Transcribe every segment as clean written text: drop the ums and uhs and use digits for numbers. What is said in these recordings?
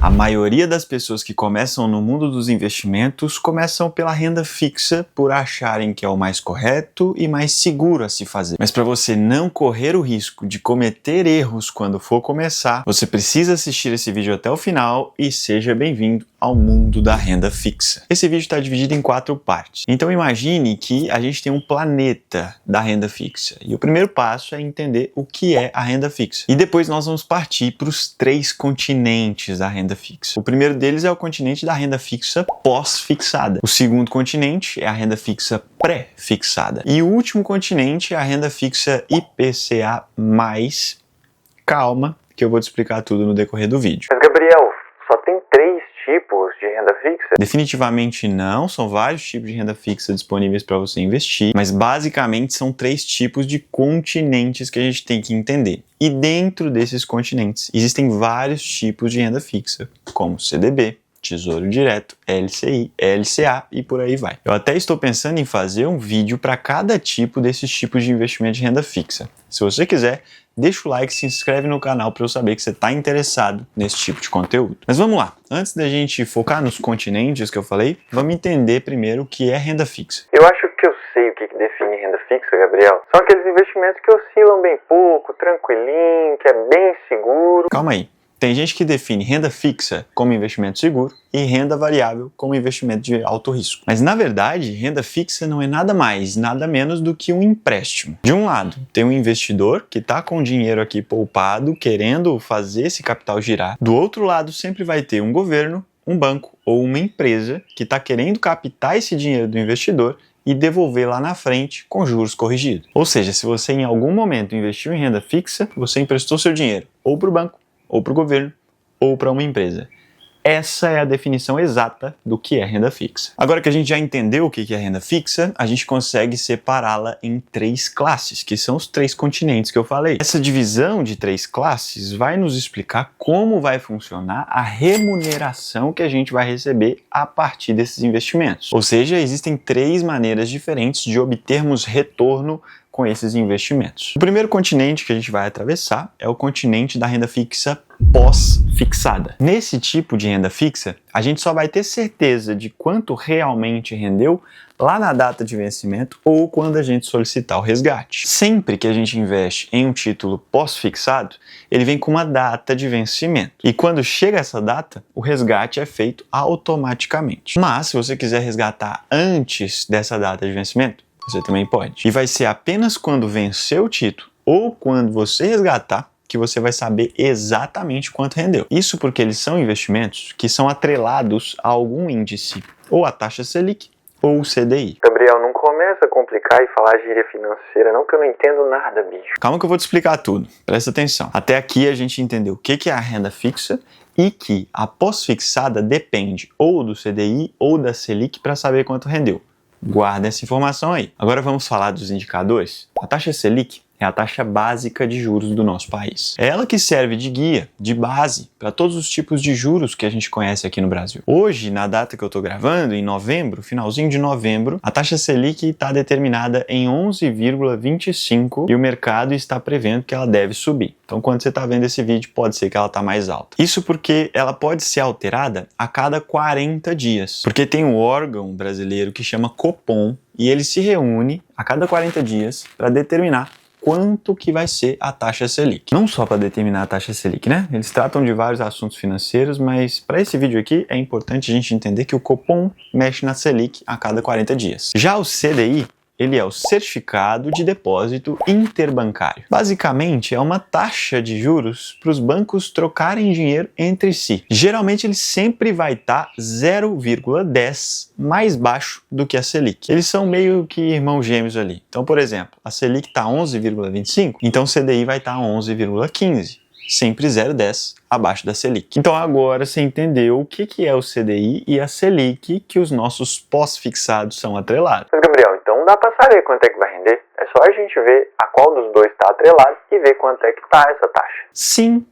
A maioria das pessoas que começam no mundo dos investimentos começam pela renda fixa por acharem que é o mais correto e mais seguro a se fazer. Mas para você não correr o risco de cometer erros quando for começar, você precisa assistir esse vídeo até o final e seja bem-vindo ao mundo da renda fixa. Esse vídeo está dividido em 4 partes. Então imagine que a gente tem um planeta da renda fixa. E o primeiro passo é entender o que é a renda fixa. E depois nós vamos partir para os 3 continentes da renda fixa. O primeiro deles é o continente da renda fixa pós-fixada. O segundo continente é a renda fixa pré-fixada. E o último continente é a renda fixa IPCA+. Calma, que eu vou te explicar tudo no decorrer do vídeo. Mas Gabriel, só tem 3 tipos de renda fixa? Definitivamente não, são vários tipos de renda fixa disponíveis para você investir, mas basicamente são 3 tipos de continentes que a gente tem que entender. E dentro desses continentes existem vários tipos de renda fixa, como CDB, Tesouro Direto, LCI, LCA e por aí vai. Eu até estou pensando em fazer um vídeo para cada tipo desses tipos de investimento de renda fixa. Se você quiser, deixa o like, se inscreve no canal para eu saber que você está interessado nesse tipo de conteúdo. Mas vamos lá, antes da gente focar nos continentes que eu falei, vamos entender primeiro o que é renda fixa. Eu acho que eu sei o que define renda fixa, Gabriel. São aqueles investimentos que oscilam bem pouco, tranquilinho, que é bem seguro. Calma aí. Tem gente que define renda fixa como investimento seguro e renda variável como investimento de alto risco. Mas na verdade, renda fixa não é nada mais, nada menos do que um empréstimo. De um lado, tem um investidor que está com o dinheiro aqui poupado, querendo fazer esse capital girar. Do outro lado, sempre vai ter um governo, um banco ou uma empresa que está querendo captar esse dinheiro do investidor e devolver lá na frente com juros corrigidos. Ou seja, se você em algum momento investiu em renda fixa, você emprestou seu dinheiro ou para o banco, ou para o governo, ou para uma empresa. Essa é a definição exata do que é renda fixa. Agora que a gente já entendeu o que é renda fixa, a gente consegue separá-la em 3 classes, que são os 3 continentes que eu falei. Essa divisão de 3 classes vai nos explicar como vai funcionar a remuneração que a gente vai receber a partir desses investimentos. Ou seja, existem 3 maneiras diferentes de obtermos retorno com esses investimentos. O primeiro continente que a gente vai atravessar é o continente da renda fixa pós-fixada. Nesse tipo de renda fixa, a gente só vai ter certeza de quanto realmente rendeu lá na data de vencimento ou quando a gente solicitar o resgate. Sempre que a gente investe em um título pós-fixado, ele vem com uma data de vencimento. E quando chega essa data, o resgate é feito automaticamente. Mas se você quiser resgatar antes dessa data de vencimento, você também pode. E vai ser apenas quando vencer o título ou quando você resgatar que você vai saber exatamente quanto rendeu. Isso porque eles são investimentos que são atrelados a algum índice, ou a taxa Selic ou o CDI. Gabriel, não começa a complicar e falar gíria financeira não, que eu não entendo nada, bicho. Calma que eu vou te explicar tudo. Presta atenção. Até aqui a gente entendeu o que é a renda fixa e que a pós-fixada depende ou do CDI ou da Selic para saber quanto rendeu. Guarda essa informação aí. Agora vamos falar dos indicadores. A taxa Selic é a taxa básica de juros do nosso país. É ela que serve de guia, de base, para todos os tipos de juros que a gente conhece aqui no Brasil. Hoje, na data que eu estou gravando, em novembro, finalzinho de novembro, a taxa Selic está determinada em 11,25 e o mercado está prevendo que ela deve subir. Então, quando você está vendo esse vídeo, pode ser que ela está mais alta. Isso porque ela pode ser alterada a cada 40 dias. Porque tem um órgão brasileiro que chama Copom e ele se reúne a cada 40 dias para determinar quanto que vai ser a taxa Selic. Não só para determinar a taxa Selic, né? Eles tratam de vários assuntos financeiros, mas para esse vídeo aqui é importante a gente entender que o Copom mexe na Selic a cada 40 dias. Já o CDI, ele é o Certificado de Depósito Interbancário. Basicamente, é uma taxa de juros para os bancos trocarem dinheiro entre si. Geralmente, ele sempre vai estar 0,10 mais baixo do que a Selic. Eles são meio que irmãos gêmeos ali. Então, por exemplo, a Selic está 11,25, então o CDI vai estar 11,15. Sempre 0,10 abaixo da Selic. Então agora você entendeu o que é o CDI e a Selic que os nossos pós-fixados são atrelados. Mas Gabriel, então dá para saber quanto é que vai render? É só a gente ver a qual dos dois está atrelado e ver quanto é que está essa taxa. Sim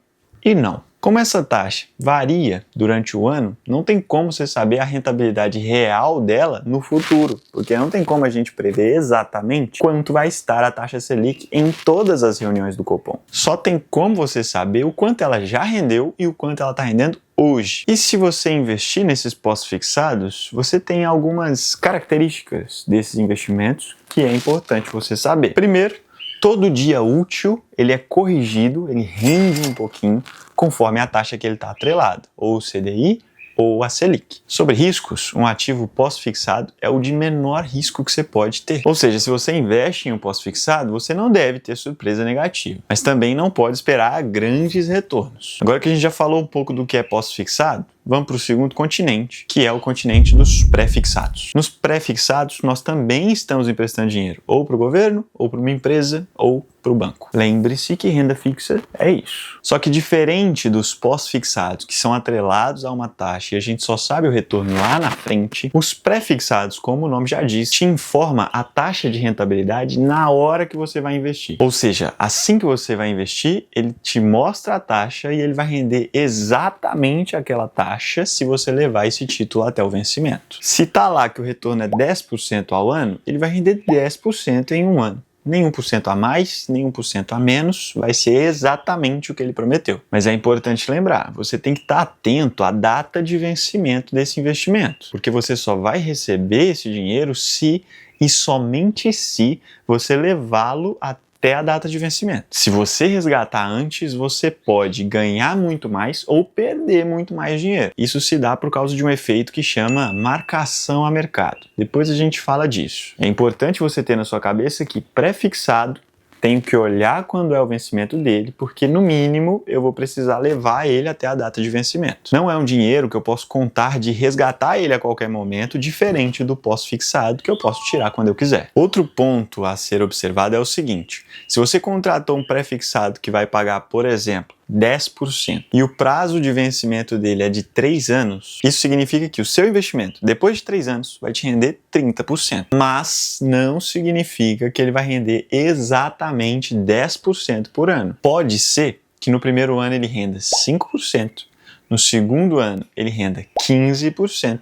e não. Como essa taxa varia durante o ano, não tem como você saber a rentabilidade real dela no futuro, porque não tem como a gente prever exatamente quanto vai estar a taxa Selic em todas as reuniões do Copom. Só tem como você saber o quanto ela já rendeu e o quanto ela está rendendo hoje. E se você investir nesses pós-fixados, você tem algumas características desses investimentos que é importante você saber. Primeiro, todo dia útil ele é corrigido, ele rende um pouquinho conforme a taxa que ele está atrelado, ou o CDI ou a Selic. Sobre riscos, um ativo pós-fixado é o de menor risco que você pode ter. Ou seja, se você investe em um pós-fixado, você não deve ter surpresa negativa, mas também não pode esperar grandes retornos. Agora que a gente já falou um pouco do que é pós-fixado, vamos para o segundo continente, que é o continente dos pré-fixados. Nos pré-fixados, nós também estamos emprestando dinheiro, ou para o governo, ou para uma empresa, ou para o banco. Lembre-se que renda fixa é isso. Só que diferente dos pós-fixados, que são atrelados a uma taxa e a gente só sabe o retorno lá na frente, os pré-fixados, como o nome já diz, te informa a taxa de rentabilidade na hora que você vai investir. Ou seja, assim que você vai investir, ele te mostra a taxa e ele vai render exatamente aquela taxa se você levar esse título até o vencimento. Se tá lá que o retorno é 10% ao ano, ele vai render 10% em um ano. Nem 1% a mais, nem 1% a menos, vai ser exatamente o que ele prometeu. Mas é importante lembrar, você tem que estar atento à data de vencimento desse investimento, porque você só vai receber esse dinheiro se e somente se você levá-lo até a data de vencimento. Se você resgatar antes, você pode ganhar muito mais ou perder muito mais dinheiro. Isso se dá por causa de um efeito que chama marcação a mercado. Depois a gente fala disso. É importante você ter na sua cabeça que pré-fixado tenho que olhar quando é o vencimento dele, porque no mínimo eu vou precisar levar ele até a data de vencimento. Não é um dinheiro que eu posso contar de resgatar ele a qualquer momento, diferente do pós-fixado que eu posso tirar quando eu quiser. Outro ponto a ser observado é o seguinte: se você contratou um pré-fixado que vai pagar, por exemplo, 10% e o prazo de vencimento dele é de 3 anos, isso significa que o seu investimento, depois de 3 anos, vai te render 30%. Mas não significa que ele vai render exatamente 10% por ano. Pode ser que no primeiro ano ele renda 5%, no segundo ano ele renda 15%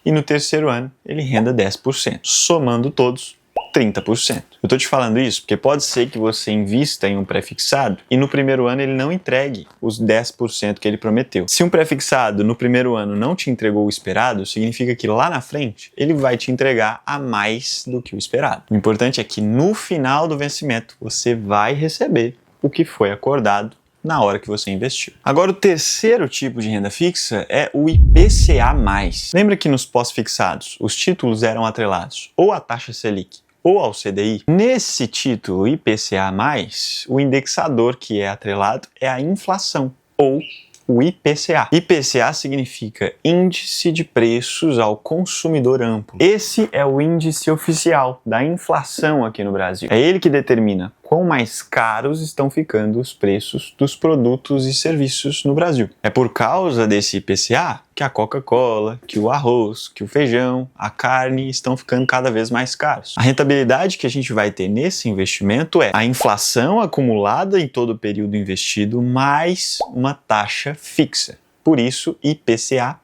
e no terceiro ano ele renda 10%. Somando todos, 30%. Eu estou te falando isso porque pode ser que você invista em um pré-fixado e no primeiro ano ele não entregue os 10% que ele prometeu. Se um pré-fixado no primeiro ano não te entregou o esperado, significa que lá na frente ele vai te entregar a mais do que o esperado. O importante é que no final do vencimento você vai receber o que foi acordado na hora que você investiu. Agora, o terceiro tipo de renda fixa é o IPCA+. Lembra que nos pós-fixados os títulos eram atrelados ou à taxa Selic ou ao CDI? Nesse título IPCA+, o indexador que é atrelado é a inflação, ou o IPCA. IPCA significa Índice de Preços ao Consumidor Amplo. Esse é o índice oficial da inflação aqui no Brasil. É ele que determina quão mais caros estão ficando os preços dos produtos e serviços no Brasil. É por causa desse IPCA que a Coca-Cola, que o arroz, que o feijão, a carne estão ficando cada vez mais caros. A rentabilidade que a gente vai ter nesse investimento é a inflação acumulada em todo o período investido mais uma taxa fixa. Por isso, IPCA+.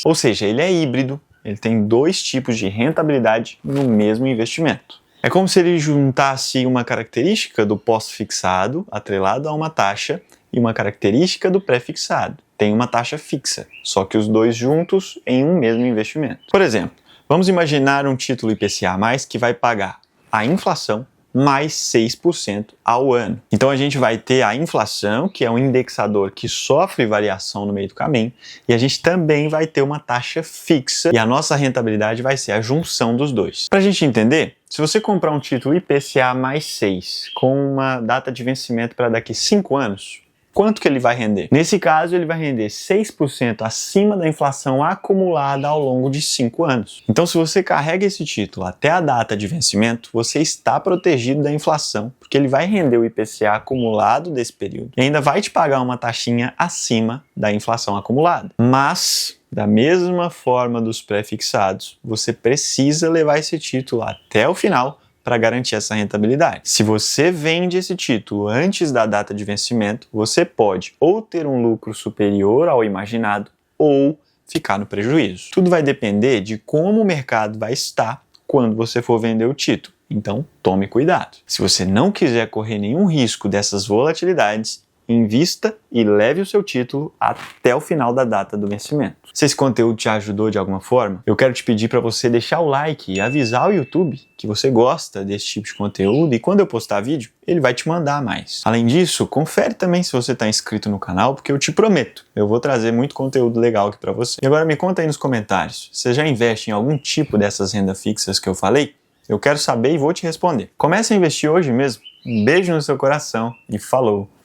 Ou seja, ele é híbrido, ele tem dois tipos de rentabilidade no mesmo investimento. É como se ele juntasse uma característica do pós-fixado, atrelado a uma taxa, e uma característica do pré-fixado. Tem uma taxa fixa, só que os dois juntos em um mesmo investimento. Por exemplo, vamos imaginar um título IPCA+, que vai pagar a inflação mais 6% ao ano. Então a gente vai ter a inflação, que é um indexador que sofre variação no meio do caminho, e a gente também vai ter uma taxa fixa, e a nossa rentabilidade vai ser a junção dos dois. Para a gente entender, se você comprar um título IPCA mais 6 com uma data de vencimento para daqui 5 anos, quanto que ele vai render? Nesse caso, ele vai render 6% acima da inflação acumulada ao longo de 5 anos. Então, se você carrega esse título até a data de vencimento, você está protegido da inflação, porque ele vai render o IPCA acumulado desse período e ainda vai te pagar uma taxinha acima da inflação acumulada. Mas, da mesma forma dos pré-fixados, você precisa levar esse título até o final para garantir essa rentabilidade. Se você vende esse título antes da data de vencimento, você pode ou ter um lucro superior ao imaginado ou ficar no prejuízo. Tudo vai depender de como o mercado vai estar quando você for vender o título. Então, tome cuidado. Se você não quiser correr nenhum risco dessas volatilidades, invista e leve o seu título até o final da data do vencimento. Se esse conteúdo te ajudou de alguma forma, eu quero te pedir para você deixar o like e avisar o YouTube que você gosta desse tipo de conteúdo e quando eu postar vídeo, ele vai te mandar mais. Além disso, confere também se você está inscrito no canal, porque eu te prometo, eu vou trazer muito conteúdo legal aqui para você. E agora me conta aí nos comentários, você já investe em algum tipo dessas rendas fixas que eu falei? Eu quero saber e vou te responder. Comece a investir hoje mesmo. Um beijo no seu coração e falou!